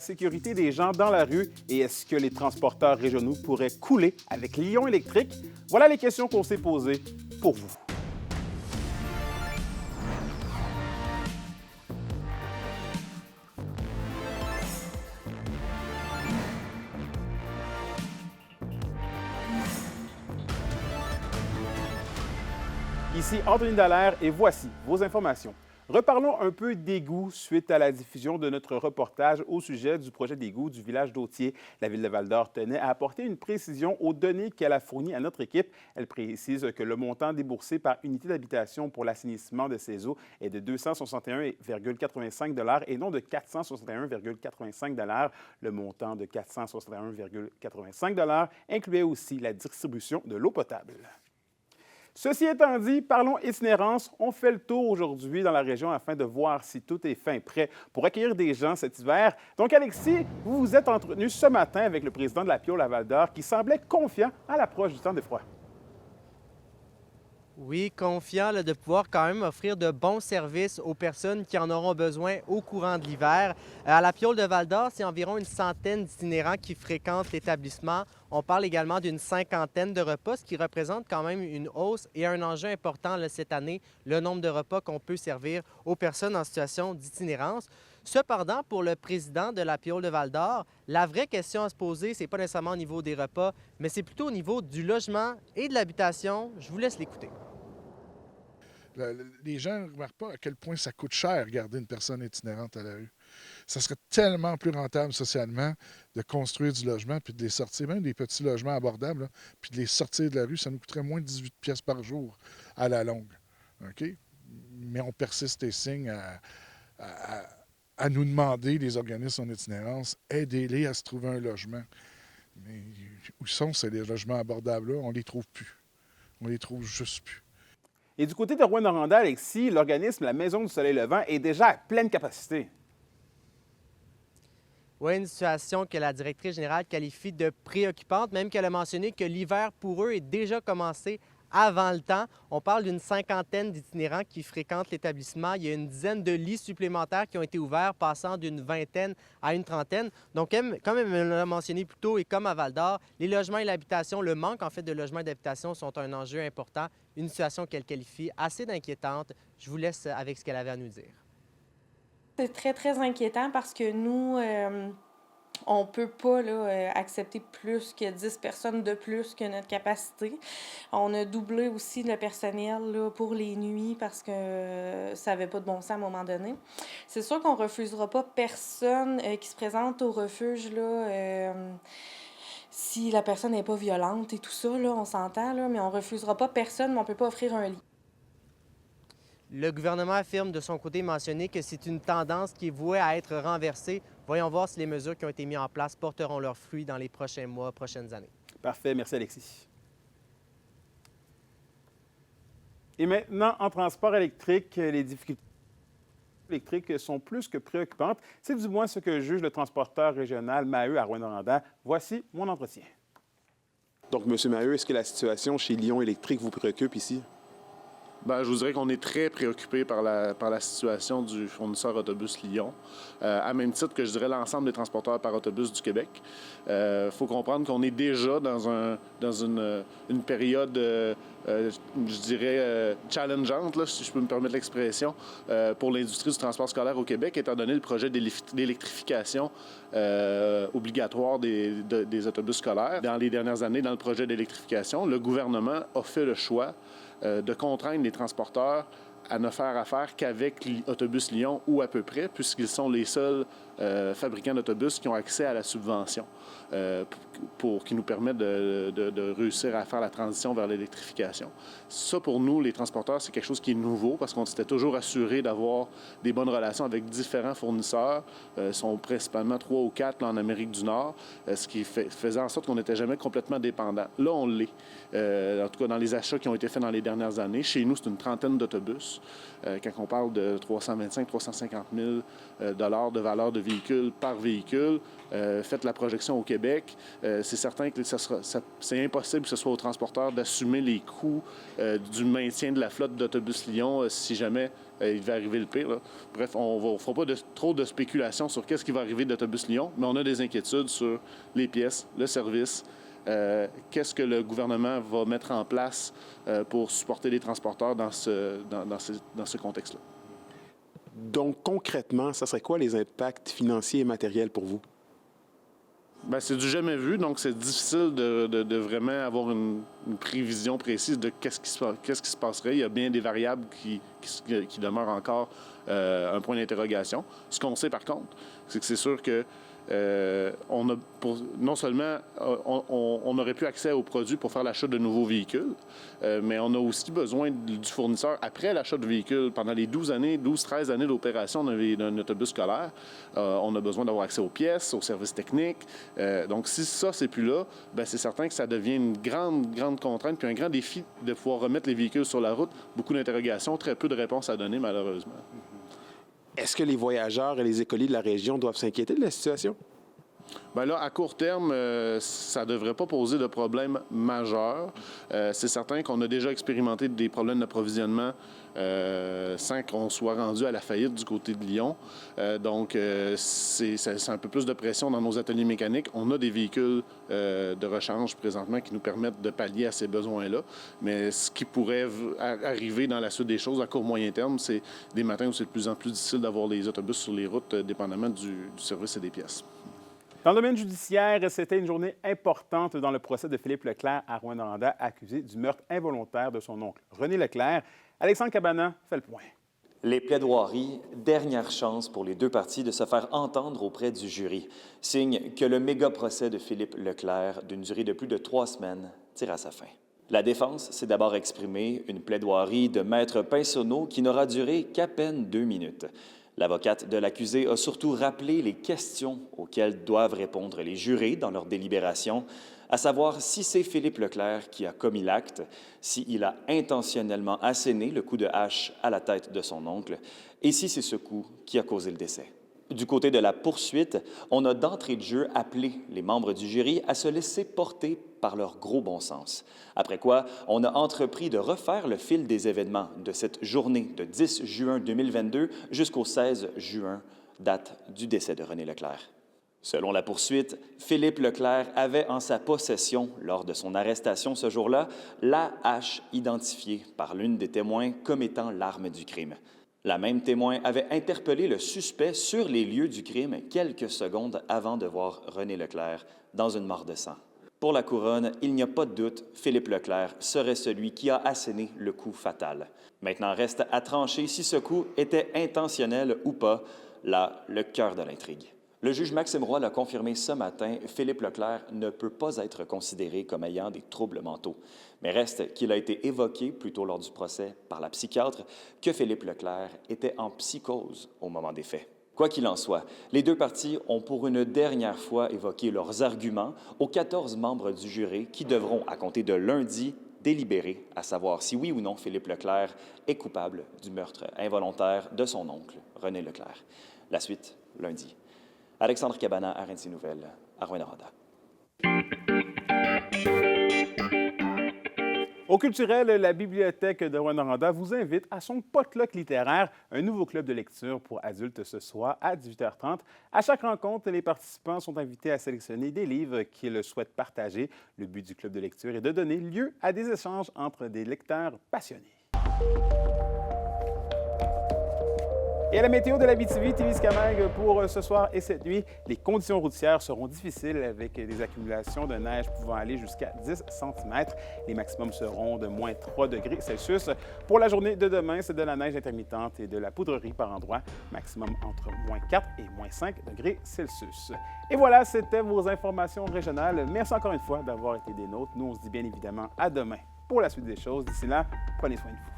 sécurité des gens dans la rue et est-ce que les transporteurs régionaux pourraient couler avec Lyon Électrique? Voilà les questions qu'on s'est posées pour vous. Ici Anthony Dallaire et voici vos informations. Reparlons un peu d'égouts suite à la diffusion de notre reportage au sujet du projet d'égout du village d'Autier. La Ville de Val-d'Or tenait à apporter une précision aux données qu'elle a fournies à notre équipe. Elle précise que le montant déboursé par unité d'habitation pour l'assainissement de ces eaux est de 261,85 et non de 461,85 Le montant de 461,85 incluait aussi la distribution de l'eau potable. Ceci étant dit, parlons itinérance. On fait le tour aujourd'hui dans la région afin de voir si tout est fin prêt pour accueillir des gens cet hiver. Donc, Alexis, vous vous êtes entretenu ce matin avec le président de la Piole à Val-d'Or qui semblait confiant à l'approche du temps des froids. Oui, confiant de pouvoir quand même offrir de bons services aux personnes qui en auront besoin au courant de l'hiver. À la Piole de Val-d'Or, c'est environ une centaine d'itinérants qui fréquentent l'établissement. On parle également d'une cinquantaine de repas, ce qui représente quand même une hausse et un enjeu important cette année, le nombre de repas qu'on peut servir aux personnes en situation d'itinérance. Cependant, pour le président de la Piole de Val-d'Or, la vraie question à se poser, ce n'est pas nécessairement au niveau des repas, mais c'est plutôt au niveau du logement et de l'habitation. Je vous laisse l'écouter. Les gens ne remarquent pas à quel point ça coûte cher garder une personne itinérante à la rue. Ça serait tellement plus rentable socialement de construire du logement puis de les sortir, même des petits logements abordables, là, puis de les sortir de la rue, ça nous coûterait moins de 18 pièces par jour à la longue. OK? Mais on persiste et signe à nous demander, les organismes en itinérance, aidez-les à se trouver un logement. Mais où sont ces logements abordables-là? On ne les trouve plus. On les trouve juste plus. Et du côté de Rouyn-Noranda, Alexis, l'organisme La Maison du Soleil Levant est déjà à pleine capacité. Oui, une situation que la directrice générale qualifie de préoccupante, même qu'elle a mentionné que l'hiver pour eux est déjà commencé avant le temps. On parle d'une cinquantaine d'itinérants qui fréquentent l'établissement. Il y a une dizaine de lits supplémentaires qui ont été ouverts, passant d'une vingtaine à une trentaine. Donc, comme elle me l'a mentionné plus tôt et comme à Val-d'Or, les logements et l'habitation, le manque en fait de logements et d'habitation sont un enjeu important, une situation qu'elle qualifie assez d'inquiétante. Je vous laisse avec ce qu'elle avait à nous dire. C'est très, très inquiétant parce que nous, on ne peut pas accepter plus que 10 personnes de plus que notre capacité. On a doublé aussi le personnel là, pour les nuits parce que ça n'avait pas de bon sens à un moment donné. C'est sûr qu'on ne refusera pas personne qui se présente au refuge là, si la personne n'est pas violente et tout ça, là, on s'entend, là, mais on ne refusera pas personne, mais on ne peut pas offrir un lit. Le gouvernement affirme de son côté mentionné que c'est une tendance qui est vouée à être renversée. Voyons voir si les mesures qui ont été mises en place porteront leurs fruits dans les prochains mois, prochaines années. Parfait, merci Alexis. Et maintenant, en transport électrique, les difficultés électriques sont plus que préoccupantes. C'est du moins ce que juge le transporteur régional Maheu à Rouyn-Noranda. Voici mon entretien. Donc, M. Maheu, est-ce que la situation chez Lyon Électrique vous préoccupe ici? Bien, je vous dirais qu'on est très préoccupé par la situation du fournisseur Autobus Lyon, à même titre que je dirais l'ensemble des transporteurs par autobus du Québec. Il faut comprendre qu'on est déjà dans une période, je dirais, challengeante, là, si je peux me permettre l'expression, pour l'industrie du transport scolaire au Québec, étant donné le projet d'électrification obligatoire des autobus scolaires. Dans les dernières années, dans le projet d'électrification, le gouvernement a fait le choix de contraindre les transporteurs à ne faire affaire qu'avec Autobus Lyon ou à peu près, puisqu'ils sont les seuls fabricants d'autobus qui ont accès à la subvention qui nous permettent de réussir à faire la transition vers l'électrification. Ça, pour nous, les transporteurs, c'est quelque chose qui est nouveau parce qu'on s'était toujours assuré d'avoir des bonnes relations avec différents fournisseurs. Ils sont principalement 3 ou 4 là, en Amérique du Nord, ce qui faisait en sorte qu'on n'était jamais complètement dépendant. Là, on l'est. En tout cas, dans les achats qui ont été faits dans les dernières années, chez nous, c'est une trentaine d'autobus. d'autobus. Quand on parle de 325-350 000 $ de valeur de véhicule par véhicule, faites la projection au Québec, c'est certain que c'est impossible que ce soit aux transporteurs d'assumer les coûts du maintien de la flotte d'Autobus Lyon si jamais il devait arriver le pire, là. Bref, on ne fera pas trop de spéculation sur qu'est-ce qui va arriver d'Autobus Lyon, mais on a des inquiétudes sur les pièces, le service, qu'est-ce que le gouvernement va mettre en place pour supporter les transporteurs dans ce contexte-là. Donc, concrètement, ça serait quoi les impacts financiers et matériels pour vous? Bien, c'est du jamais vu, donc c'est difficile de vraiment avoir une prévision précise de qu'est-ce qui se passerait. Il y a bien des variables qui demeurent encore un point d'interrogation. Ce qu'on sait, par contre, c'est que c'est sûr que non seulement on aurait pu accès aux produits pour faire l'achat de nouveaux véhicules, mais on a aussi besoin du fournisseur après l'achat de véhicules. Pendant les 12-13 années d'opération d'un autobus scolaire, on a besoin d'avoir accès aux pièces, aux services techniques. Donc, si ça, c'est plus là, bien, c'est certain que ça devient une grande contrainte puis un grand défi de pouvoir remettre les véhicules sur la route. Beaucoup d'interrogations, très peu de réponses à donner, malheureusement. Est-ce que les voyageurs et les écoliers de la région doivent s'inquiéter de la situation? Bien là, à court terme, ça ne devrait pas poser de problème majeur. C'est certain qu'on a déjà expérimenté des problèmes d'approvisionnement sans qu'on soit rendu à la faillite du côté de Lyon. Donc, c'est un peu plus de pression dans nos ateliers mécaniques. On a des véhicules de rechange présentement qui nous permettent de pallier à ces besoins-là. Mais ce qui pourrait arriver dans la suite des choses à court-moyen terme, c'est des matins où c'est de plus en plus difficile d'avoir les autobus sur les routes, dépendamment du service et des pièces. Dans le domaine judiciaire, c'était une journée importante dans le procès de Philippe Leclerc à Rouyn-Noranda, accusé du meurtre involontaire de son oncle René Leclerc. Alexandre Cabana fait le point. Les plaidoiries, dernière chance pour les deux parties de se faire entendre auprès du jury. Signe que le méga-procès de Philippe Leclerc, d'une durée de plus de 3 semaines, tire à sa fin. La défense s'est d'abord exprimée, une plaidoirie de Maître Pinsonneau qui n'aura duré qu'à peine 2 minutes. L'avocate de l'accusé a surtout rappelé les questions auxquelles doivent répondre les jurés dans leur délibération, à savoir si c'est Philippe Leclerc qui a commis l'acte, s'il a intentionnellement asséné le coup de hache à la tête de son oncle et si c'est ce coup qui a causé le décès. Du côté de la poursuite, on a d'entrée de jeu appelé les membres du jury à se laisser porter par leur gros bon sens. Après quoi, on a entrepris de refaire le fil des événements de cette journée de 10 juin 2022 jusqu'au 16 juin, date du décès de René Leclerc. Selon la poursuite, Philippe Leclerc avait en sa possession, lors de son arrestation ce jour-là, la hache identifiée par l'une des témoins comme étant l'arme du crime. La même témoin avait interpellé le suspect sur les lieux du crime quelques secondes avant de voir René Leclerc dans une mare de sang. Pour la couronne, il n'y a pas de doute, Philippe Leclerc serait celui qui a asséné le coup fatal. Maintenant, reste à trancher si ce coup était intentionnel ou pas, là, le cœur de l'intrigue. Le juge Maxime Roy l'a confirmé ce matin, Philippe Leclerc ne peut pas être considéré comme ayant des troubles mentaux. Mais reste qu'il a été évoqué plus tôt lors du procès par la psychiatre que Philippe Leclerc était en psychose au moment des faits. Quoi qu'il en soit, les deux parties ont pour une dernière fois évoqué leurs arguments aux 14 membres du jury qui devront, à compter de lundi, délibérer à savoir si oui ou non Philippe Leclerc est coupable du meurtre involontaire de son oncle, René Leclerc. La suite, lundi. Alexandre Cabana, RNC Nouvelles, à Rouyn-Noranda. Au culturel, la Bibliothèque de Rouyn-Noranda vous invite à son potluck littéraire, un nouveau club de lecture pour adultes ce soir à 18h30. À chaque rencontre, les participants sont invités à sélectionner des livres qu'ils souhaitent partager. Le but du club de lecture est de donner lieu à des échanges entre des lecteurs passionnés. Et à la météo de l'Abitibi-Témiscamingue pour ce soir et cette nuit, les conditions routières seront difficiles avec des accumulations de neige pouvant aller jusqu'à 10 cm. Les maximums seront de moins 3 degrés Celsius. Pour la journée de demain, c'est de la neige intermittente et de la poudrerie par endroits. Maximum entre moins 4 et moins 5 degrés Celsius. Et voilà, c'était vos informations régionales. Merci encore une fois d'avoir été des nôtres. Nous, on se dit bien évidemment à demain pour la suite des choses. D'ici là, prenez soin de vous.